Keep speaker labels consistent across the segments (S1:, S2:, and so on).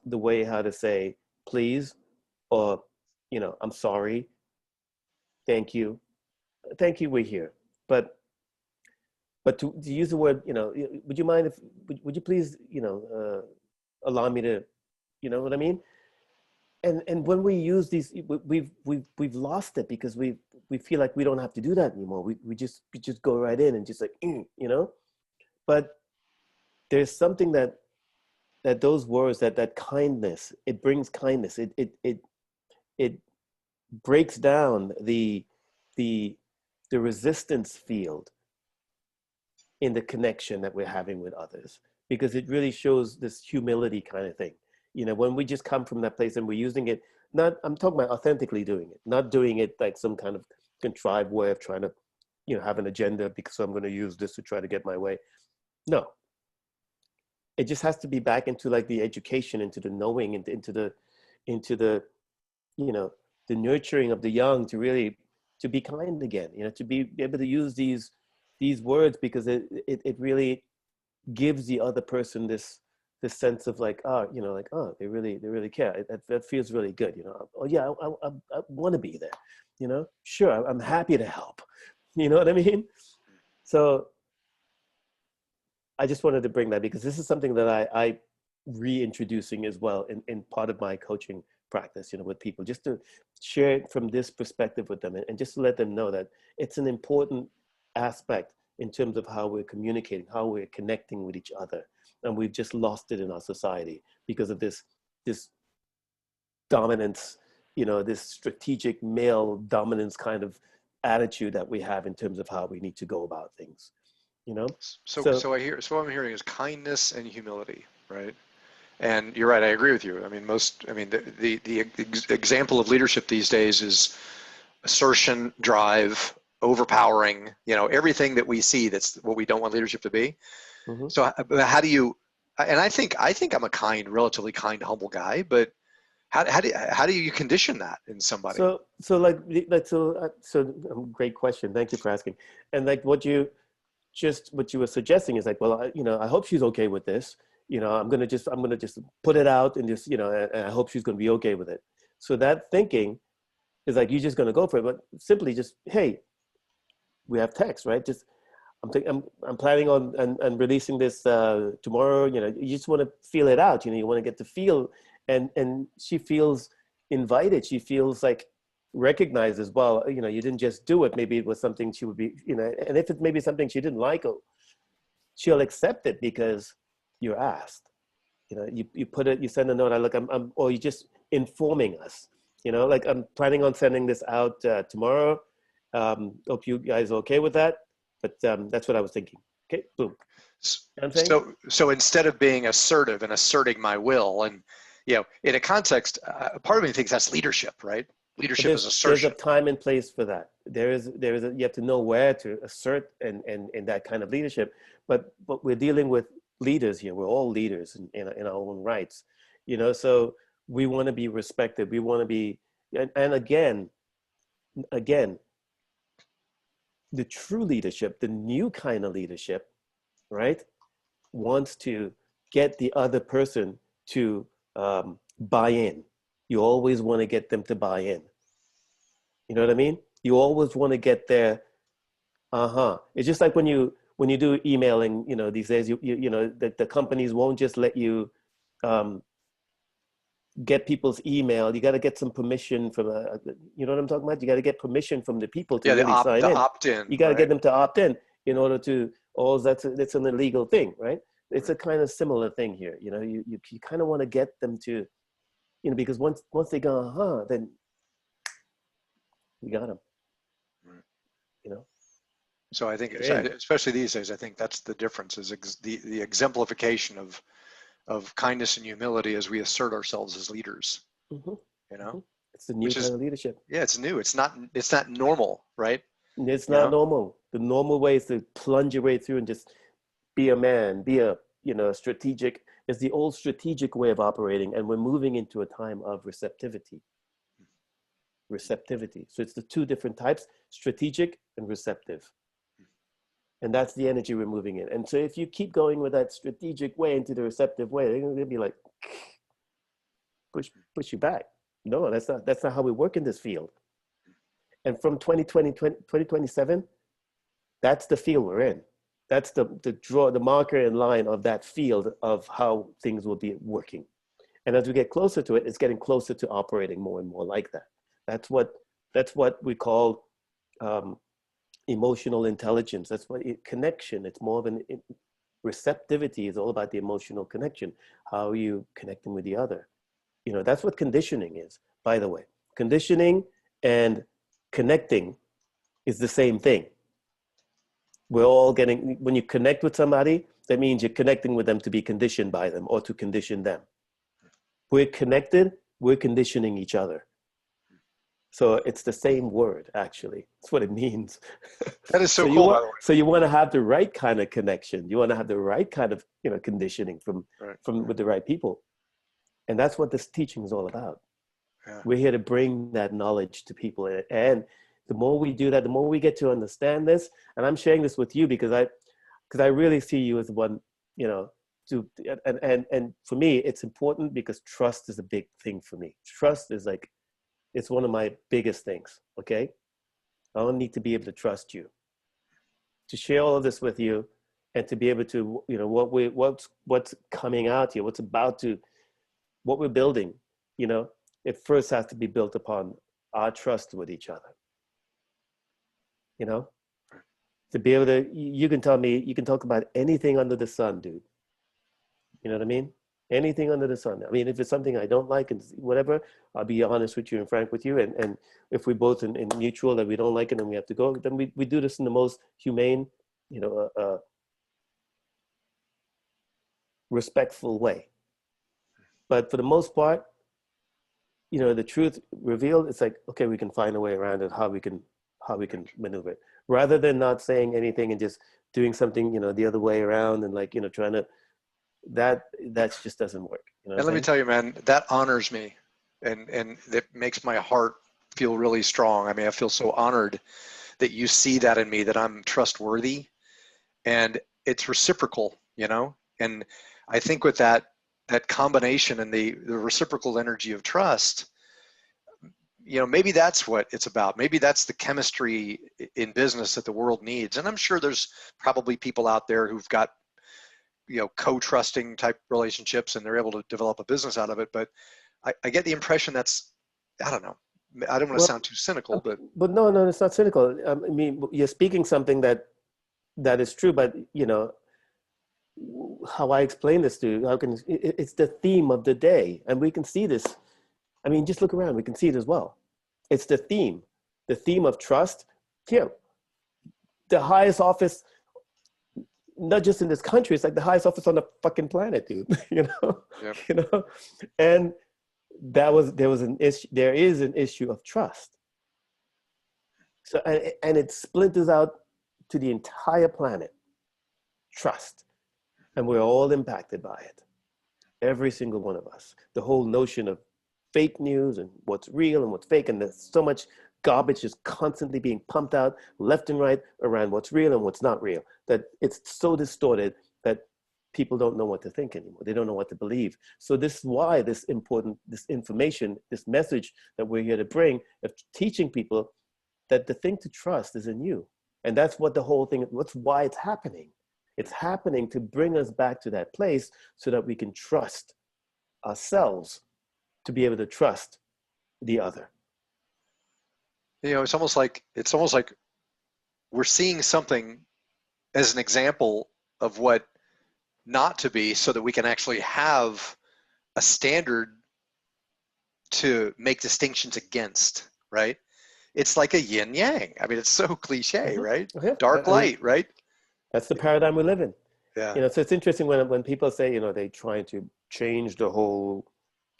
S1: the way how to say please, or, I'm sorry, thank you, we're here. But to use the word, would you mind if, would you please, allow me to, you know what I mean? And when we use these, we've lost it, because we feel like we don't have to do that anymore. We just go right in and just like, But there's something that those words, that kindness, it brings kindness. It breaks down the resistance field in the connection that we're having with others, because it really shows this humility kind of thing. When we just come from that place and we're using it, not, I'm talking about authentically doing it, not doing it like some kind of contrived way of trying to, have an agenda, because I'm going to use this to try to get my way. No, it just has to be back into like the education, into the knowing, into the the nurturing of the young, to really, to be kind again, to be able to use these words, because it really gives the other person this sense of like, like, oh, they really care. That feels really good. Oh yeah, I want to be there. Sure, I'm happy to help. You know what I mean? So I just wanted to bring that, because this is something that I reintroducing as well in part of my coaching practice, with people, just to share it from this perspective with them, and just to let them know that it's an important aspect in terms of how we're communicating, how we're connecting with each other. And we've just lost it in our society because of this dominance, this strategic male dominance kind of attitude that we have in terms of how we need to go about things.
S2: So,
S1: So
S2: so what I'm hearing is kindness and humility, right? And you're right. I agree with you. I mean, the example of leadership these days is assertion, drive, overpowering. Everything that we see, that's what we don't want leadership to be.
S1: mhm.
S2: So, how do you? And I think I'm a relatively kind, humble guy. But how do you condition that in somebody?
S1: Great question, thank you for asking. And like what you were suggesting is like, well, I hope she's okay with this. I'm gonna just put it out, and just, and I hope she's gonna be okay with it. So that thinking is like, you're just gonna go for it. But simply just, hey, we have text, right? Just, I'm planning on and releasing this tomorrow. You just want to feel it out. You want to get to feel, and she feels invited. She feels like recognized as well. You didn't just do it. Maybe it was something she would be, and if it maybe something she didn't like, she'll accept it because you're asked. You put it, you send a note. Or you just informing us. Like, I'm planning on sending this out tomorrow. Hope you guys are okay with that. But that's what I was thinking. Okay, boom. You know what I'm saying?
S2: So instead of being assertive and asserting my will, and in a context, part of me thinks that's leadership, right?
S1: But
S2: Leadership is
S1: there's a
S2: assertion.
S1: time and place for that. You have to know where to assert and that kind of leadership. But we're dealing with leaders here. We're all leaders in our own rights. So we want to be respected. We want to be, and again, the true leadership, the new kind of leadership, right, wants to get the other person to buy in. You always want to get them to buy in. You know what I mean? You always want to get their It's just like when you do emailing, these days, the companies won't just let you um, get people's email. You got to get some permission from you know what I'm talking about? You got to get permission from the people to
S2: Yeah,
S1: really sign
S2: the
S1: in.
S2: opt-in,
S1: You got to get
S2: right?
S1: them to opt in order to, or that's an illegal thing, right? It's
S2: Right.
S1: a kind of similar thing here. You kind of want to get them to, because once they go, then we got them,
S2: Right.
S1: you know,
S2: So I think,
S1: they're in.
S2: especially these days, I think that's the difference, is the exemplification of kindness and humility as we assert ourselves as leaders.
S1: Hmm.
S2: You
S1: Hmm.
S2: know,
S1: It's the new
S2: which
S1: kind
S2: is,
S1: of leadership.
S2: yeah, it's new. It's not normal, right?
S1: It's
S2: You
S1: not
S2: know,
S1: normal. The normal way is to plunge your way through and just be a man, be a, strategic. It's the old strategic way of operating, and we're moving into a time of receptivity. Receptivity. So it's the two different types: strategic and receptive. And that's the energy we're moving in. And so if you keep going with that strategic way into the receptive way, they're going to be like, push you back. No, that's not how we work in this field. And from 2027, that's the field we're in. That's the marker and line of that field of how things will be working. And as we get closer to it, it's getting closer to operating more and more like that. That's what we call emotional intelligence. That's what connection. It's more of an receptivity is all about the emotional connection. How are you connecting with the other? You know, that's what conditioning is, by the way. Conditioning and connecting is the same thing. We're all getting, when you connect with somebody, that means you're connecting with them to be conditioned by them or to condition them. We're connected, we're conditioning each other. So it's the same word, actually. That's what it means.
S2: That is so cool, by the way.
S1: So you want to have the right kind of connection. You want to have the right kind of, you know, conditioning from with the right people. And that's what this teaching is all about. Yeah. We're here to bring that knowledge to people. And the more we do that, the more we get to understand this. And I'm sharing this with you because I really see you as one, you know, and for me, it's important because trust is a big thing for me. Trust is like, it's one of my biggest things, okay? I don't need to be able to trust you. To share all of this with you and to be able to, you know, what's coming out here, what we're building, you know, it first has to be built upon our trust with each other. You know? To be able to, you can talk about anything under the sun, dude. You know what I mean? Anything under the sun. I mean, if it's something I don't like and whatever, I'll be honest with you and frank with you. And if we both in mutual that we don't like it and we have to go, then we do this in the most humane, you know, respectful way. But for the most part, you know, the truth revealed, it's like, okay, we can find a way around it, how we can maneuver it. Rather than not saying anything and just doing something, you know, the other way around and like, you know, trying to, that just doesn't work. You know
S2: and let me tell you, man, that honors me, and it makes my heart feel really strong. I mean, I feel so honored that you see that in me, that I'm trustworthy, and it's reciprocal, you know. And I think with that combination and the reciprocal energy of trust, you know, maybe that's what it's about. Maybe that's the chemistry in business that the world needs. And I'm sure there's probably people out there who've got, you know, co-trusting type relationships and they're able to develop a business out of it. But I get the impression that's, I don't know, I don't want to sound too cynical, but
S1: no, it's not cynical. I mean, you're speaking something that is true, but you know, how I explain this to you, it's the theme of the day. And we can see this. I mean, just look around, we can see it as well. It's the theme of trust. Yeah. The highest office, not just in this country, it's like the highest office on the fucking planet, dude. You know, yep. You know, and there is an issue of trust. So, and it splinters out to the entire planet, trust, and we're all impacted by it. Every single one of us. The whole notion of fake news and what's real and what's fake, and there's so much garbage is constantly being pumped out left and right around what's real and what's not real, that it's so distorted that people don't know what to think anymore. They don't know what to believe. So this is why this information, this message that we're here to bring, of teaching people that the thing to trust is in you. And that's what the whole thing, that's why it's happening. It's happening to bring us back to that place so that we can trust ourselves to be able to trust the other.
S2: You know, it's almost like we're seeing something as an example of what not to be, so that we can actually have a standard to make distinctions against, right? It's like a yin yang. I mean, it's so cliche, right? Yeah. Dark light, right?
S1: That's the paradigm we live in.
S2: Yeah.
S1: You know, so it's interesting when people say, you know, they trying to change the whole,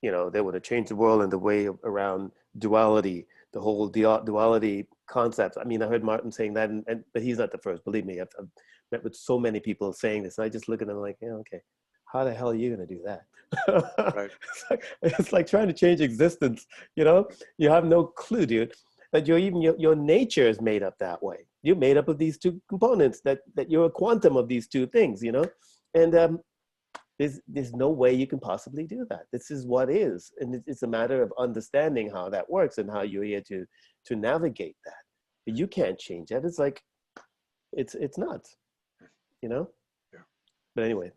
S1: you know, they want to change the world and the way around duality, the whole duality concept. I mean, I heard Martin saying that, but he's not the first. Believe me, I've met with so many people saying this. And I just look at them like, yeah, okay, how the hell are you going to do that? Right. It's like trying to change existence. You know, you have no clue, dude. That your nature is made up that way. You're made up of these two components. That you're a quantum of these two things. You know, and there's no way you can possibly do that. This is what is, and it's a matter of understanding how that works and how you're here to navigate that. But you can't change that. It's like it's nuts, you know.
S2: Yeah.
S1: But anyway,